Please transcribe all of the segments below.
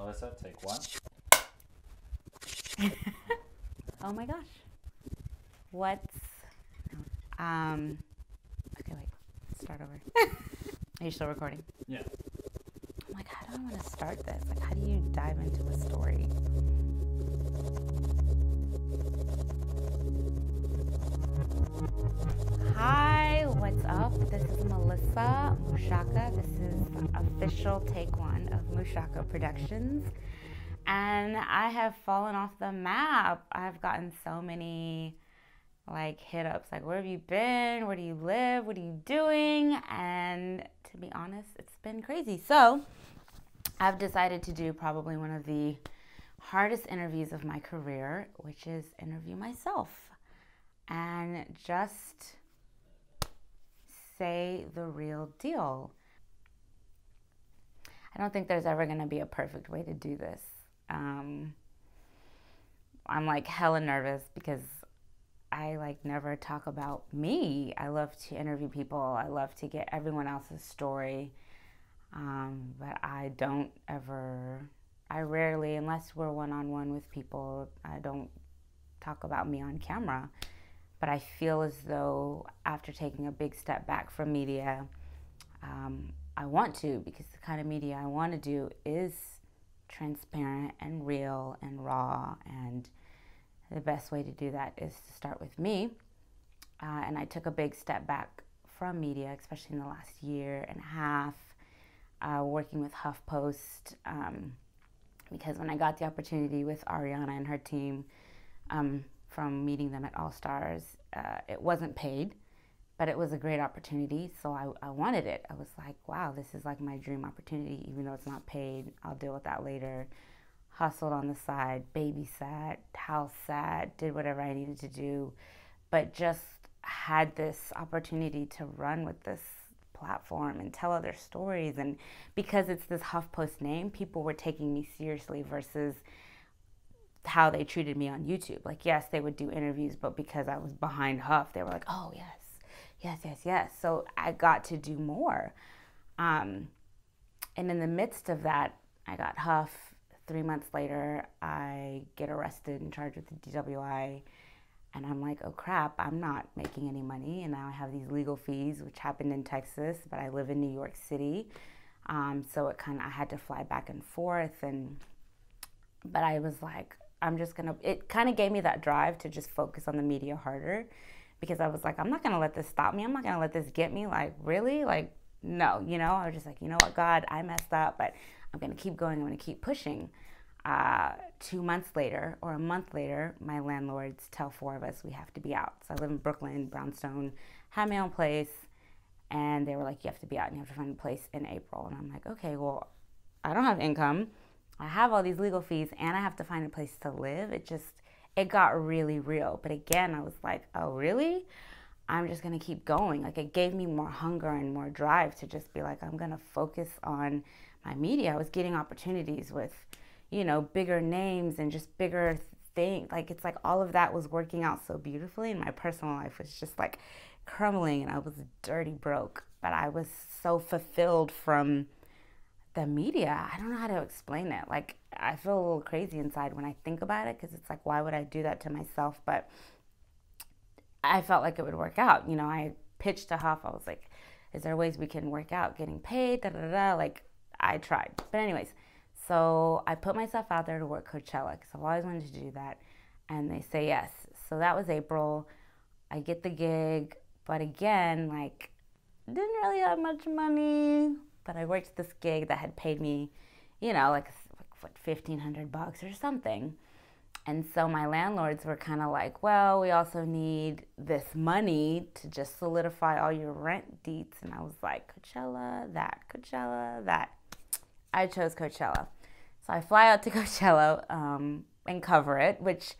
Melissa, take one. Oh my gosh. What's okay, wait. Start over. Are you still recording? Yeah. I'm like, how do I want to start this? Like, how do you dive into a story? Hi, what's up? This is Melissa Mushaka. This is the official take one of Mushaka Productions. And I have fallen off the map. I've gotten so many hit ups, like, where have you been? Where do you live? What are you doing? And to be honest, it's been crazy. So I've decided to do probably one of the hardest interviews of my career, which is interview myself and just say the real deal. I don't think there's ever going to be a perfect way to do this. I'm like hella nervous because I never talk about me. I love to interview people. I love to get everyone else's story. But I rarely, unless we're one-on-one with people, I don't talk about me on camera. But I feel as though after taking a big step back from media, I want to, because the kind of media I want to do is transparent and real and raw, and the best way to do that is to start with me. And I took a big step back from media, especially in the last year and a half, working with HuffPost, because when I got the opportunity with Ariana and her team, from meeting them at All Stars, it wasn't paid, but it was a great opportunity, so I wanted it. I was like, wow, this is like my dream opportunity, even though it's not paid. I'll deal with that later. Hustled on the side, babysat, house sat, did whatever I needed to do, but just had this opportunity to run with this platform and tell other stories. And because it's this HuffPost name, people were taking me seriously versus how they treated me on YouTube. Like, yes, they would do interviews, but because I was behind Huff, they were like, oh, yes. So I got to do more. And in the midst of that, I got Huff. 3 months later, I get arrested and charged with the DWI. And I'm like, oh crap, I'm not making any money. And now I have these legal fees, which happened in Texas, but I live in New York City. So I had to fly back and forth. But I was like, it kind of gave me that drive to just focus on the media harder, because I was like, I'm not going to let this stop me. I'm not going to let this get me. Like, really? Like, no, I was just like, you know what, God, I messed up, but I'm going to keep going. I'm going to keep pushing. 2 months later or a month later, my landlords tell 4 of us we have to be out. So I live in Brooklyn, Brownstone, had my own place, and they were like, you have to be out and you have to find a place in April. And I'm like, okay, well, I don't have income. I have all these legal fees and I have to find a place to live. It got really real. But again, I was like, oh, really? I'm just going to keep going. Like, it gave me more hunger and more drive to just be like, I'm going to focus on my media. I was getting opportunities with, bigger names and just bigger things. Like, it's like all of that was working out so beautifully, and my personal life was just like crumbling, and I was dirty broke. But I was so fulfilled from the media. I don't know how to explain it. Like, I feel a little crazy inside when I think about it, because it's like, why would I do that to myself? But I felt like it would work out. I pitched to Huff. I was like, is there ways we can work out getting paid? Like, I tried. But anyways, so I put myself out there to work Coachella, because I've always wanted to do that. And they say yes. So that was April. I get the gig. But again, like, didn't really have much money. But I worked this gig that had paid me, like what, $1,500 or something. And so my landlords were kind of like, well, we also need this money to just solidify all your rent deets. And I was like, Coachella, that. I chose Coachella. So I fly out to Coachella and cover it, which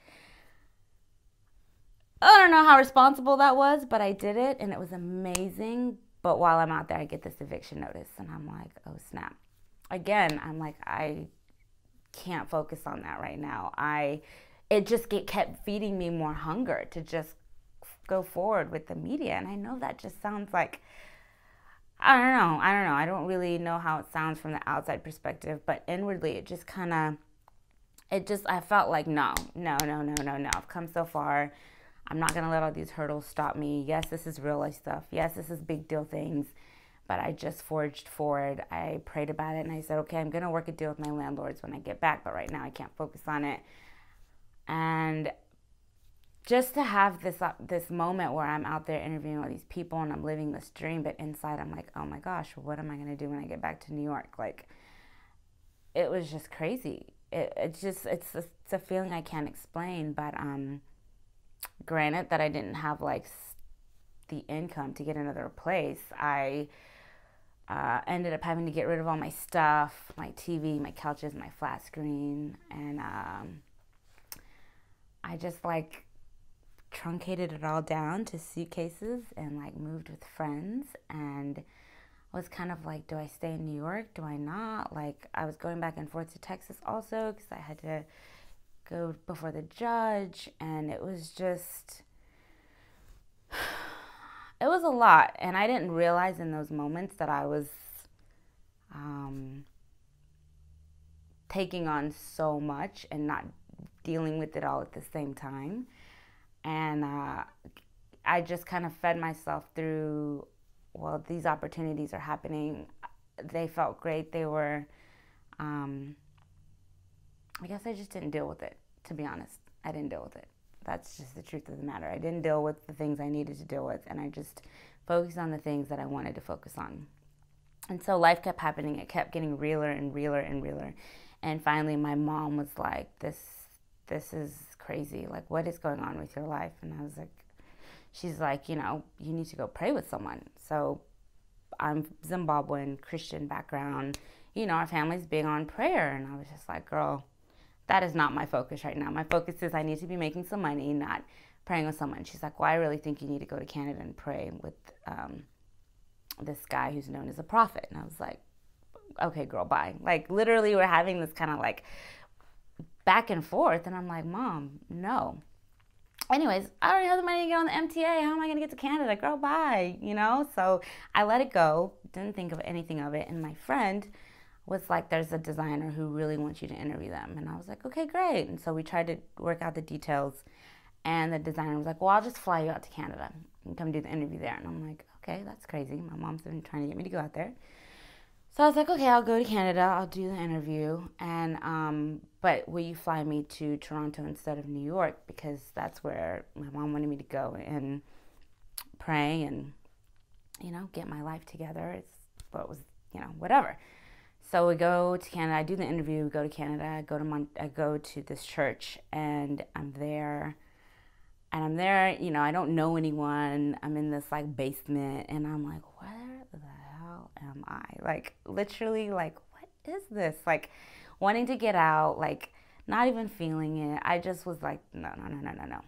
I don't know how responsible that was, but I did it and it was amazing. But while I'm out there, I get this eviction notice and I'm like, oh snap. Again, I'm like, I can't focus on that right now. It just kept feeding me more hunger to just go forward with the media. And I know that just sounds like, I don't know. I don't really know how it sounds from the outside perspective, but inwardly it just kind of, I felt like, no, no, no, no, no, no. I've come so far. I'm not going to let all these hurdles stop me. Yes, this is real life stuff. Yes, this is big deal things. But I just forged forward. I prayed about it and I said, okay, I'm going to work a deal with my landlords when I get back. But right now I can't focus on it. And just to have this moment where I'm out there interviewing all these people and I'm living this dream, but inside I'm like, oh my gosh, what am I going to do when I get back to New York? Like, it was just crazy. It's a feeling I can't explain, but granted that I didn't have like the income to get another place, I ended up having to get rid of all my stuff, my TV, my couches, my flat screen, and I just like truncated it all down to suitcases and like moved with friends, and was kind of like, do I stay in New York? Do I not? Like, I was going back and forth to Texas also because I had to go before the judge, and it was just, it was a lot. And I didn't realize in those moments that I was taking on so much and not dealing with it all at the same time. And I just kind of fed myself through, well, these opportunities are happening. They felt great. They were, I guess I just didn't deal with it, to be honest. I didn't deal with it. That's just the truth of the matter. I didn't deal with the things I needed to deal with, and I just focused on the things that I wanted to focus on. And so life kept happening. It kept getting realer and realer and realer. And finally, my mom was like, this is crazy. Like, what is going on with your life? And I was like, she's like, you need to go pray with someone. So I'm Zimbabwean, Christian background. Our family's big on prayer. And I was just like, girl, that is not my focus right now. My focus is I need to be making some money, not praying with someone. She's like, well, I really think you need to go to Canada and pray with this guy who's known as a prophet. And I was like, okay, girl, bye. Like, literally, we're having this kind of like back and forth. And I'm like, Mom, no. Anyways, I don't have the money to get on the MTA. How am I going to get to Canada? Girl, bye. So I let it go. Didn't think of anything of it. And my friend was like, there's a designer who really wants you to interview them. And I was like, okay, great. And so we tried to work out the details. And the designer was like, well, I'll just fly you out to Canada and come do the interview there. And I'm like, okay, that's crazy. My mom's been trying to get me to go out there. So I was like, okay, I'll go to Canada. I'll do the interview. And, but will you fly me to Toronto instead of New York? Because that's where my mom wanted me to go and pray and, get my life together. It's what was, whatever. So we go to Canada. I do the interview. We go to Canada. I go to this church, and I'm there. And I'm there, I don't know anyone. I'm in this like basement, and I'm like, where the hell am I? Like, literally, like, what is this? Like, wanting to get out, like, not even feeling it. I just was like, no, no, no, no, no, no.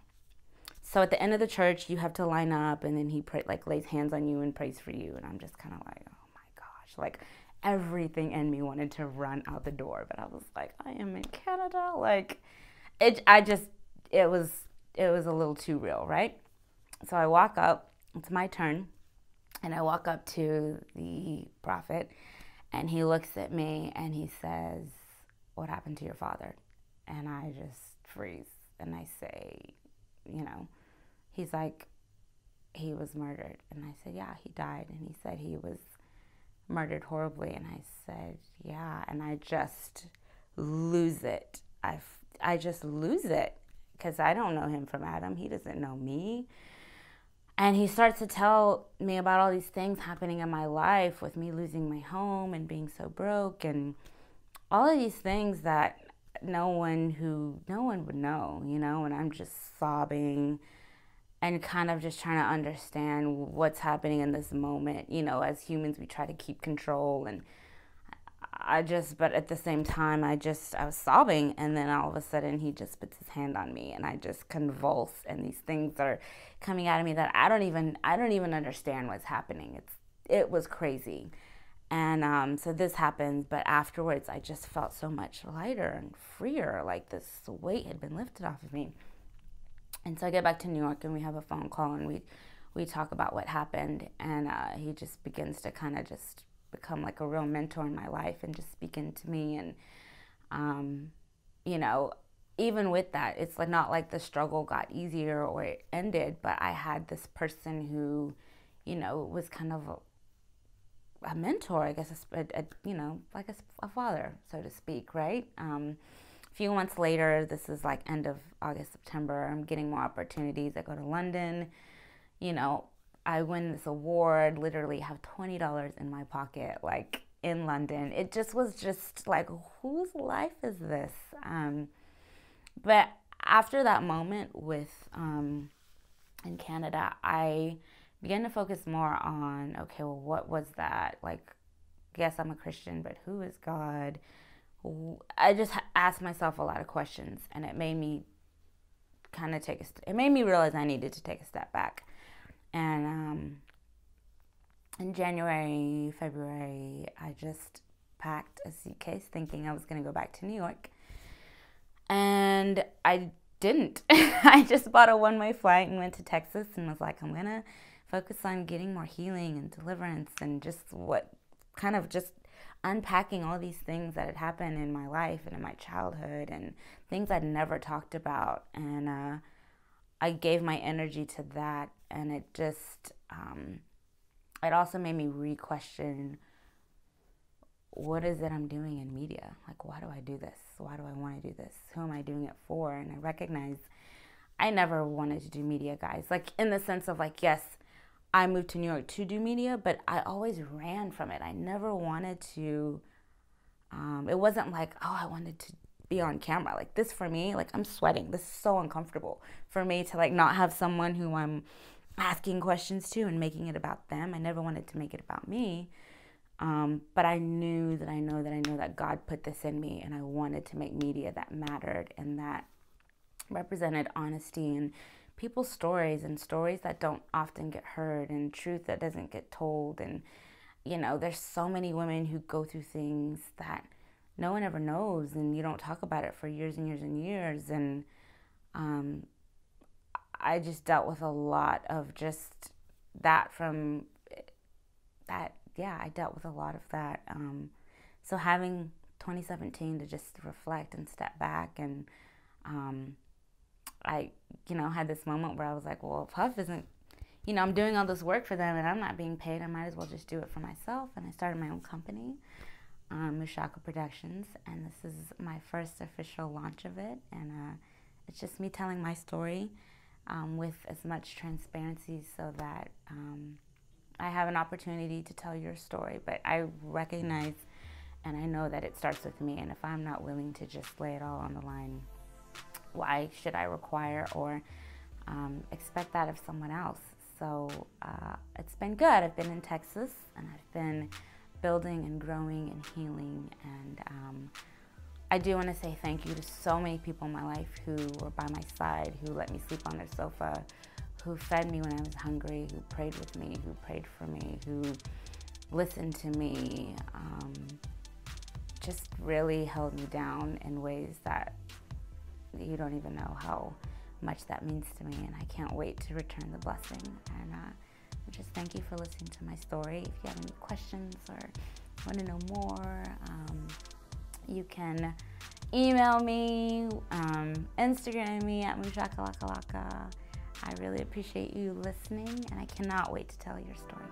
So at the end of the church, you have to line up, and then he lays hands on you and prays for you. And I'm just kind of like, oh my gosh, like everything in me wanted to run out the door, but I was like, I am in Canada. Like, it was a little too real, right? So I walk up, it's my turn, and I walk up to the prophet, and he looks at me and he says, what happened to your father? And I just freeze, and I say, he's like, he was murdered. And I said, yeah, he died. And he said he was murdered horribly. And I said, yeah. And I just lose it. I just lose it. Because I don't know him from Adam. He doesn't know me. And he starts to tell me about all these things happening in my life, with me losing my home and being so broke, and all of these things that no one would know, and I'm just sobbing and kind of just trying to understand what's happening in this moment. As humans, we try to keep control, and but at the same time, I was sobbing, and then all of a sudden he just puts his hand on me, and I just convulse, and these things are coming out of me that I don't even understand what's happening. It was crazy. And so this happens, but afterwards I just felt so much lighter and freer, like this weight had been lifted off of me. And so I get back to New York, and we have a phone call, and we talk about what happened, and he just begins to kind of just become like a real mentor in my life and just speaking to me. And you know, even with that, it's like not like the struggle got easier or it ended, but I had this person who, you know, was kind of a mentor, I guess, you know, like a father, so to speak, right? A few months later, this is like end of August, September, I'm getting more opportunities. I go to London, you know, I win this award, literally have $20 in my pocket, like in London. It just was just like, whose life is this? But after that moment with in Canada, I began to focus more on, okay, well, what was that? Like, yes, I'm a Christian, but who is God? I just asked myself a lot of questions, and it made me kind of it made me realize I needed to take a step back. And in January, February, I just packed a suitcase thinking I was going to go back to New York. And I didn't. I just bought a one-way flight and went to Texas and was like, I'm going to focus on getting more healing and deliverance and just just unpacking all these things that had happened in my life and in my childhood and things I'd never talked about. And I gave my energy to that, and it just, it also made me re-question, what is it I'm doing in media? Like, why do I do this? Why do I want to do this? Who am I doing it for? And I recognize I never wanted to do media, guys. Like, in the sense of like, yes, I moved to New York to do media, but I always ran from it. I never wanted to, it wasn't like, oh, I wanted to be on camera. Like, this for me, like, I'm sweating. This is so uncomfortable for me to like not have someone who I'm asking questions to and making it about them. I never wanted to make it about me. But I knew that God put this in me, and I wanted to make media that mattered and that represented honesty and people's stories and stories that don't often get heard and truth that doesn't get told. And, you know, there's so many women who go through things that no one ever knows, and you don't talk about it for years and years and years. And I just dealt with a lot of just that from that. Yeah, I dealt with a lot of that. So having 2017 to just reflect and step back, and I, you know, had this moment where I was like, well, Puff isn't, you know, I'm doing all this work for them and I'm not being paid. I might as well just do it for myself. And I started my own company, Mushaka Productions, and this is my first official launch of it. And it's just me telling my story with as much transparency so that I have an opportunity to tell your story. But I recognize and I know that it starts with me. And if I'm not willing to just lay it all on the line, why should I require or expect that of someone else? So it's been good. I've been in Texas, and I've been building and growing and healing. And I do want to say thank you to so many people in my life who were by my side, who let me sleep on their sofa, who fed me when I was hungry, who prayed with me, who prayed for me, who listened to me, just really held me down in ways that you don't even know how much that means to me. And I can't wait to return the blessing. And just thank you for listening to my story. If you have any questions or want to know more, you can email me, Instagram me at Mushaka. I really appreciate you listening, and I cannot wait to tell your story.